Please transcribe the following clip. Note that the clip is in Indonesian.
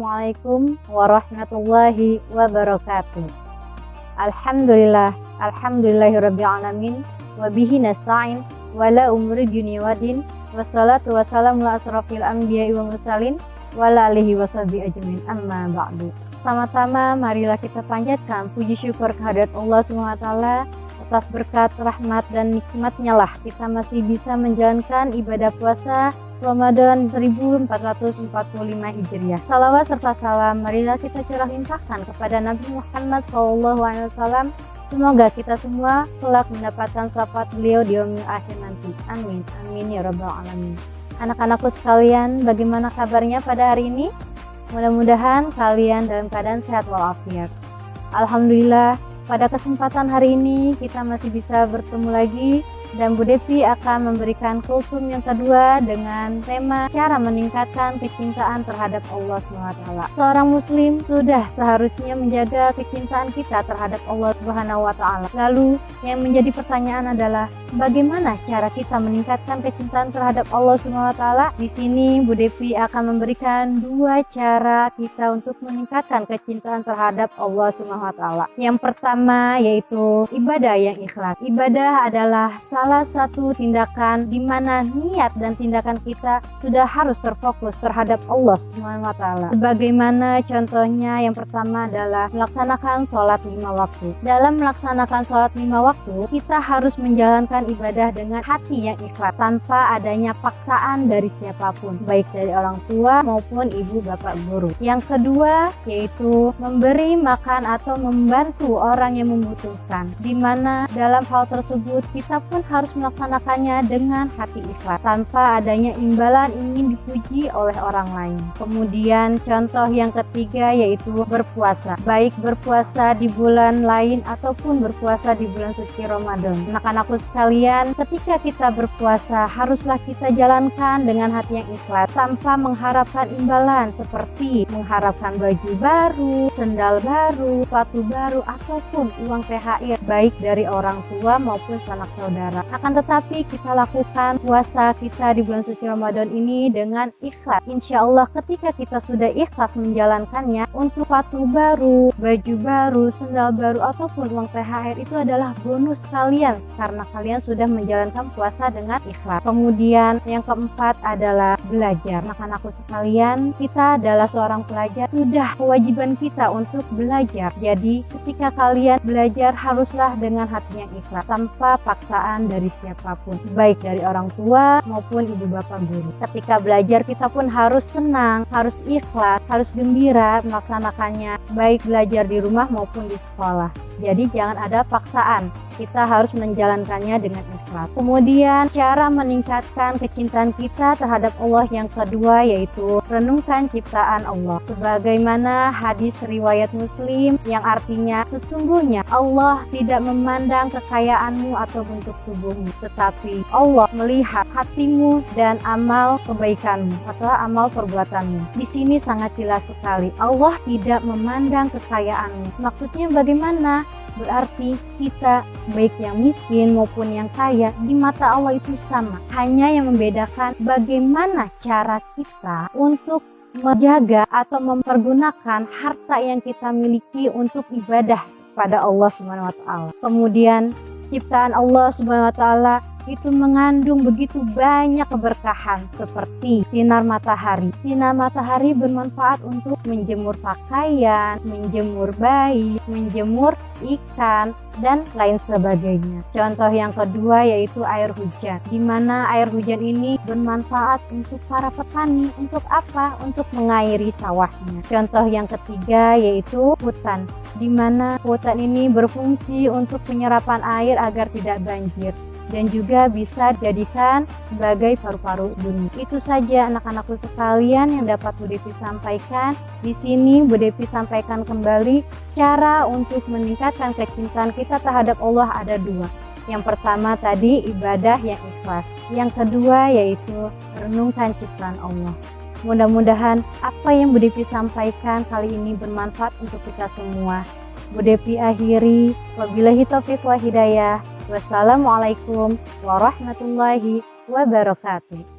Assalamualaikum warahmatullahi wabarakatuh. Alhamdulillahirabbil alamin wa bihi nasta'in wala umuri dunya waddin wassalatu wassalamu ala asrofil anbiya'i wal mursalin wa ala alihi washabihi ajmain amma ba'du. Pertama-tama marilah kita panjatkan puji syukur kehadirat Allah SWT atas berkat, rahmat dan nikmatnya lah kita masih bisa menjalankan ibadah puasa Ramadan 1445 Hijriah. Salawat serta salam marilah kita curah limpahkan kepada Nabi Muhammad SAW. Semoga kita semua kelak mendapatkan syafaat beliau di yaumil akhir nanti. Amin, amin ya rabbal alamin. Anak-anakku sekalian, bagaimana kabarnya pada hari ini? Mudah-mudahan kalian dalam keadaan sehat walafiat. Alhamdulillah, pada kesempatan hari ini kita masih bisa bertemu lagi dan Bu Devi akan memberikan kultum yang kedua dengan tema cara meningkatkan kecintaan terhadap Allah SWT. Seorang muslim sudah seharusnya menjaga kecintaan kita terhadap Allah SWT. Lalu yang menjadi pertanyaan adalah bagaimana cara kita meningkatkan kecintaan terhadap Allah SWT? Di sini Bu Devi akan memberikan dua cara kita untuk meningkatkan kecintaan terhadap Allah SWT. Yang pertama yaitu ibadah yang ikhlas. Ibadah adalah salah satu tindakan di mana niat dan tindakan kita sudah harus terfokus terhadap Allah SWT. Sebagaimana contohnya yang pertama adalah melaksanakan sholat 5 waktu. Dalam melaksanakan sholat 5 waktu, kita harus menjalankan ibadah dengan hati yang ikhlas tanpa adanya paksaan dari siapapun, baik dari orang tua maupun ibu bapak guru. Yang kedua yaitu memberi makan atau membantu orang yang membutuhkan, di mana dalam hal tersebut kita pun harus melaksanakannya dengan hati ikhlas tanpa adanya imbalan ingin dipuji oleh orang lain. Kemudian contoh yang ketiga yaitu berpuasa, baik berpuasa di bulan lain ataupun berpuasa di bulan suci Ramadan. Anak-anakku sekalian, ketika kita berpuasa haruslah kita jalankan dengan hati yang ikhlas tanpa mengharapkan imbalan seperti mengharapkan baju baru, sendal baru, sepatu baru ataupun uang THR baik dari orang tua maupun sanak saudara. Akan tetapi kita lakukan puasa kita di bulan suci Ramadan ini dengan ikhlas. Insya Allah ketika kita sudah ikhlas menjalankannya, untuk sepatu baru, baju baru, sendal baru ataupun uang THR itu adalah bonus kalian karena kalian sudah menjalankan puasa dengan ikhlas. Kemudian yang keempat adalah belajar. Anak-anakku sekalian, kita adalah seorang pelajar, sudah kewajiban kita untuk belajar. Jadi ketika kalian belajar haruslah dengan hati yang ikhlas tanpa paksaan dari siapapun, baik dari orang tua maupun ibu bapak guru. Ketika belajar kita pun harus senang, harus ikhlas, harus gembira melaksanakannya, baik belajar di rumah maupun di sekolah. Jadi jangan ada paksaan, kita harus menjalankannya dengan ikhlas. Kemudian cara meningkatkan kecintaan kita terhadap Allah yang kedua yaitu renungkan ciptaan Allah. Sebagaimana hadis riwayat Muslim yang artinya sesungguhnya Allah tidak memandang kekayaanmu atau bentuk tubuhmu, tetapi Allah melihat hatimu dan amal kebaikanmu atau amal perbuatanmu. Di sini sangat jelas sekali, Allah tidak memandang kekayaanmu. Maksudnya bagaimana? Berarti kita baik yang miskin maupun yang kaya di mata Allah itu sama. Hanya yang membedakan bagaimana cara kita untuk menjaga atau mempergunakan harta yang kita miliki untuk ibadah pada Allah SWT. Kemudian ciptaan Allah SWT itu mengandung begitu banyak keberkahan seperti sinar matahari. Sinar matahari bermanfaat untuk menjemur pakaian, menjemur bayi, menjemur ikan, dan lain sebagainya. Contoh yang kedua yaitu air hujan, di mana air hujan ini bermanfaat untuk para petani. Untuk apa? Untuk mengairi sawahnya. Contoh yang ketiga yaitu hutan, di mana hutan ini berfungsi untuk penyerapan air agar tidak banjir dan juga bisa dijadikan sebagai paru-paru dunia. Itu saja anak-anakku sekalian yang dapat Bu Devi sampaikan. Di sini Bu Devi sampaikan kembali cara untuk meningkatkan kecintaan kita terhadap Allah ada dua. Yang pertama tadi ibadah yang ikhlas. Yang kedua yaitu renungkan ciptaan Allah. Mudah-mudahan apa yang Bu Devi sampaikan kali ini bermanfaat untuk kita semua. Bu Devi akhiri, wabillahi taufiq wa hidayah. Wassalamualaikum warahmatullahi wabarakatuh.